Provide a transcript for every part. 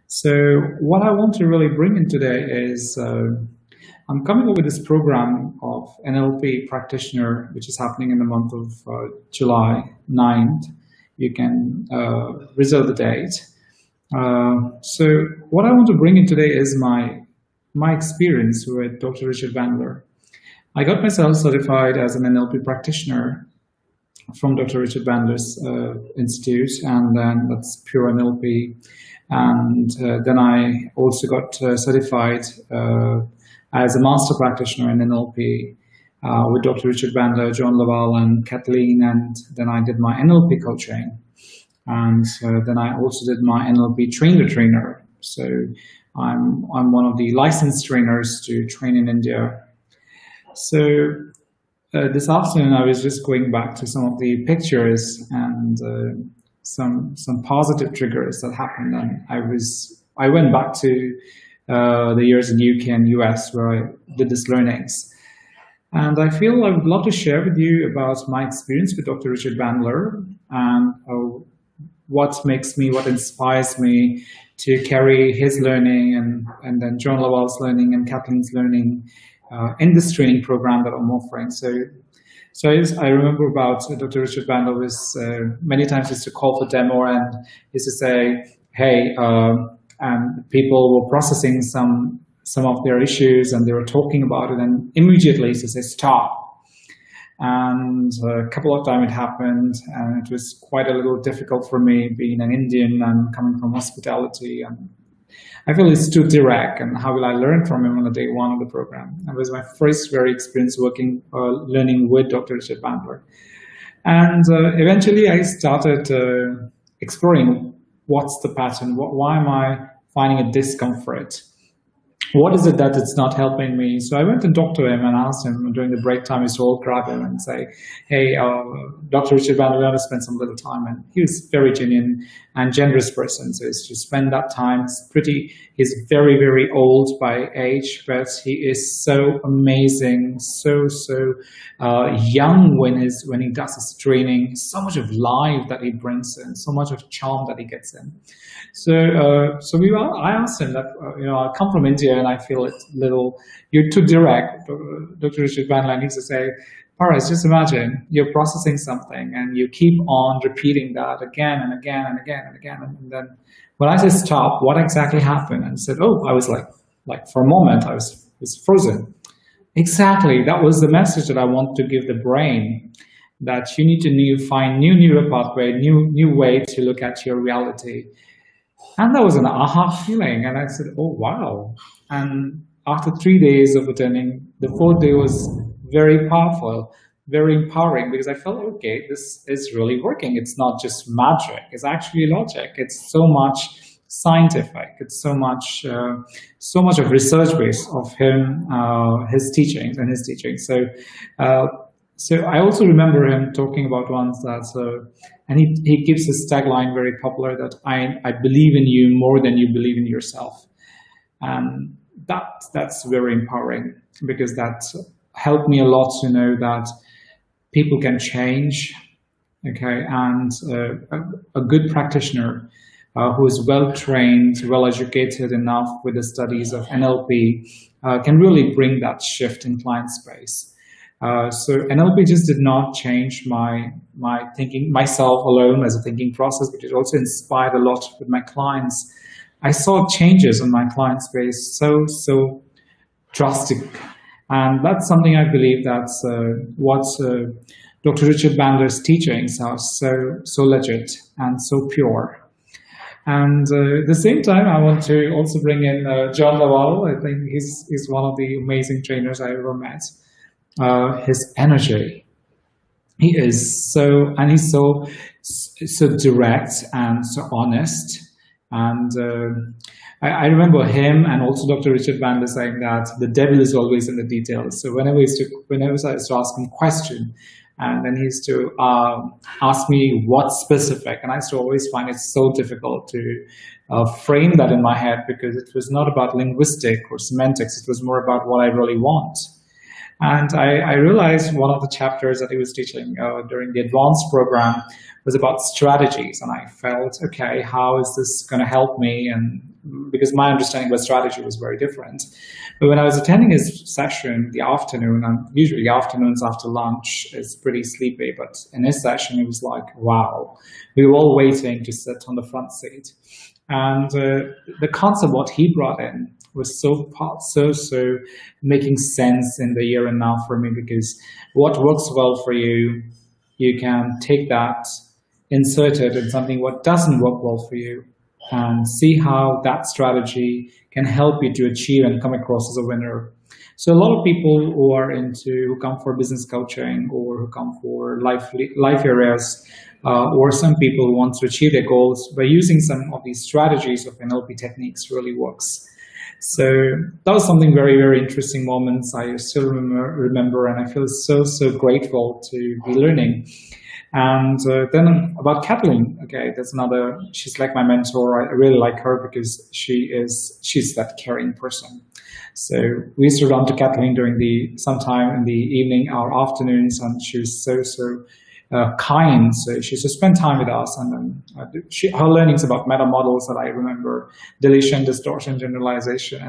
So what I want to really bring in today is I'm coming up with this program of NLP practitioner, which is happening in the month of July 9th. You can reserve the date. So what I want to bring in today is my experience with Dr. Richard Bandler. I got myself certified as an NLP practitioner from Dr. Richard Bandler's institute, and then that's pure NLP. And then I also got certified as a master practitioner in NLP with Dr. Richard Bandler, John Laval, and Kathleen. And then I did my NLP coaching. And then I also did my NLP trainer. So I'm one of the licensed trainers to train in India. So this afternoon I was just going back to some of the pictures and some positive triggers that happened, and I went back to the years in UK and US where I did these learnings, and I feel I would love to share with you about my experience with Dr. Richard Bandler and what inspires me to carry his learning and then John Laval's learning and Kathleen's learning in this training program that I'm offering. So I remember about Dr. Richard Bandler was many times used to call for demo and used to say, hey, and people were processing some of their issues and they were talking about it, and immediately used to say, stop. And a couple of times it happened, and it was quite a little difficult for me being an Indian and coming from hospitality, and I feel it's too direct, and how will I learn from him on the day one of the program? It was my first very experience learning with Dr. Richard Bandler. And eventually I started exploring what's the pattern, why am I finding a discomfort? What is it that it's not helping me? So I went and talked to him and asked him during the break time. I used to all grab him and say, hey, Dr. Richard Bandler, we want to spend some little time. And he was a very genuine and generous person. So it's to spend that time. He's very, very old by age, but he is so amazing, so young when he does his training, so much of life that he brings in, so much of charm that he gets in. So I asked him that, I come from India and I feel you're too direct. Dr. Richard Bandler needs to say, Paras, just imagine you're processing something and you keep on repeating that again and again and again and again. And then when I said stop, what exactly happened? And he said, I was like for a moment, I was frozen. Exactly, that was the message that I want to give the brain, that you need to find new neural pathway, new way to look at your reality. And that was an aha feeling. And I said, oh, wow. And after 3 days of attending, the 4th day was very powerful, very empowering, because I felt, okay, this is really working. It's not just magic. It's actually logic. It's so much scientific. It's so much of research base of him, his teachings. So I also remember him talking about once that, and he keeps his tagline very popular, that I believe in you more than you believe in yourself. And that's very empowering, because that helped me a lot to know that people can change, okay, and a good practitioner who is well-trained, well-educated enough with the studies of NLP can really bring that shift in client space. So NLP just did not change my thinking, myself alone as a thinking process, but it also inspired a lot with my clients. I saw changes in my client space so drastic, and that's something I believe that's what Dr. Richard Bandler's teachings are so legit and so pure. And at the same time, I want to also bring in John Laval. I think he's one of the amazing trainers I ever met. His energy, he's so direct and so honest, and I remember him and also Dr. Richard Bandler saying that the devil is always in the details. So whenever I used to ask him a question, and then he used to ask me what's specific, and I used to always find it so difficult to frame that in my head, because it was not about linguistic or semantics, it was more about what I really want. And I realized one of the chapters that he was teaching during the advanced program was about strategies. And I felt, okay, how is this going to help me? And because my understanding of strategy was very different. But when I was attending his session, the afternoon, and usually afternoons after lunch is pretty sleepy, but in his session, it was like, wow, we were all waiting to sit on the front seat. And the concept, what he brought in, was so making sense in the here and now for me, because what works well for you, you can take that, insert it in something what doesn't work well for you, and see how that strategy can help you to achieve and come across as a winner. So a lot of people who come for business coaching, or who come for life areas, or some people who want to achieve their goals by using some of these strategies of NLP techniques really works. So that was something very, very interesting moments I still remember, and I feel so grateful to be learning. And then about Kathleen, okay, that's another, she's like my mentor. I really like her because she's that caring person. So we used to run to Kathleen during sometime in the evening, our afternoons, and she was so kind. So she used to spend time with us, and then her learnings about meta models that I remember, deletion, distortion, generalization,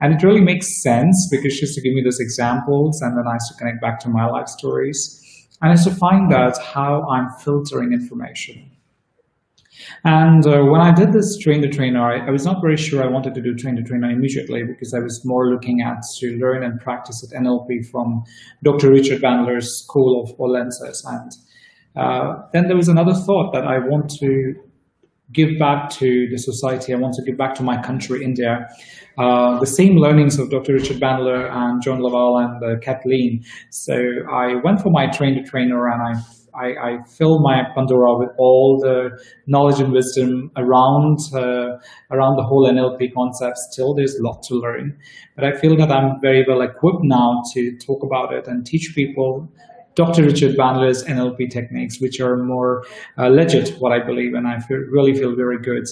and it really makes sense because she used to give me those examples, and then I used to connect back to my life stories. And I used to find out how I'm filtering information. And when I did this train the trainer, I was not very sure I wanted to do train the trainer immediately, because I was more looking at to learn and practice at NLP from Dr. Richard Bandler's School of Lenses. And then there was another thought that I want to give back to the society. I want to give back to my country, India. The same learnings of Dr. Richard Bandler and John Laval and Kathleen. So I went for my train the trainer, and I filled my Pandora with all the knowledge and wisdom around the whole NLP concept. Still, there's a lot to learn, but I feel that I'm very well equipped now to talk about it and teach people Dr. Richard Bandler's NLP techniques, which are more legit, what I believe, and I really feel very good.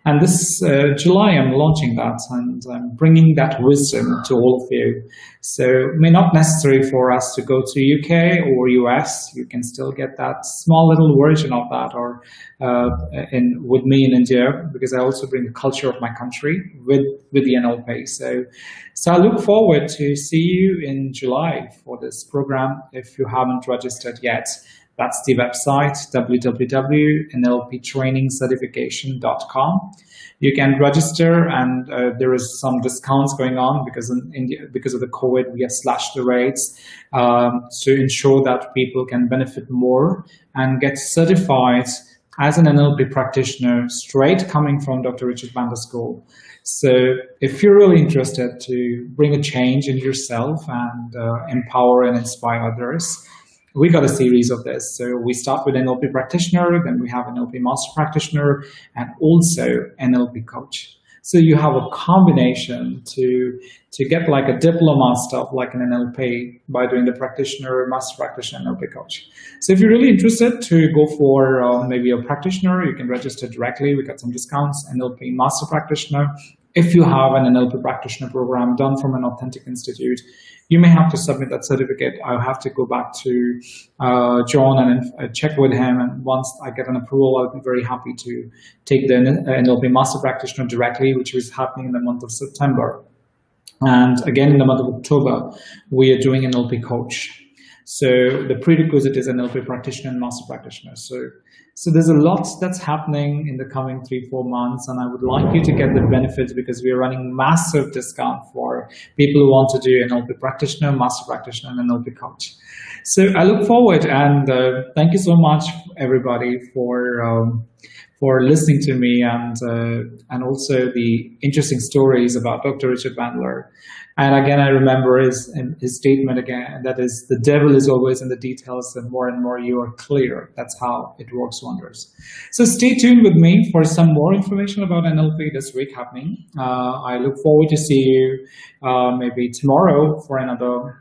And this July, I'm launching that, and I'm bringing that wisdom to all of you. So it may not necessary for us to go to UK or US. You can still get that small little version of that, or with me in India, because I also bring the culture of my country with the NLP. So I look forward to see you in July for this program if you haven't registered yet. That's the website, www.nlptrainingsertification.com. You can register, and there is some discounts going on because in India, because of the COVID, we have slashed the rates to ensure that people can benefit more and get certified as an NLP practitioner, straight coming from Dr. Richard Bandler School. So if you're really interested to bring a change in yourself and empower and inspire others, we got a series of this. So we start with NLP practitioner, then we have NLP master practitioner, and also NLP coach. So you have a combination to get like a diploma stuff like an NLP by doing the practitioner, master practitioner, NLP coach. So if you're really interested to go for maybe a practitioner, you can register directly. We got some discounts. NLP master practitioner. If you have an NLP practitioner program done from an authentic institute, you may have to submit that certificate. I'll have to go back to John and check with him. And once I get an approval, I'll be very happy to take the NLP Master Practitioner directly, which is happening in the month of September. And again, in the month of October, we are doing NLP Coach. So the prerequisite is NLP Practitioner and Master Practitioner. So there's a lot that's happening in the coming 3-4 months, and I would like you to get the benefits because we are running massive discount for people who want to do NLP Practitioner, Master Practitioner, and NLP Coach. So I look forward, and thank you so much, everybody, for listening to me, and also the interesting stories about Dr. Richard Bandler. And again, I remember his statement again, that is, the devil is always in the details, and more you are clear. That's how it works wonders. So stay tuned with me for some more information about NLP this week happening. I look forward to see you maybe tomorrow for another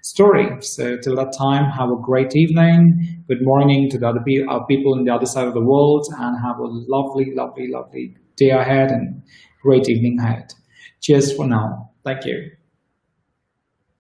story. So till that time, have a great evening. Good morning to the other people on the other side of the world, and have a lovely, lovely, lovely day ahead and great evening ahead. Cheers for now. Thank you.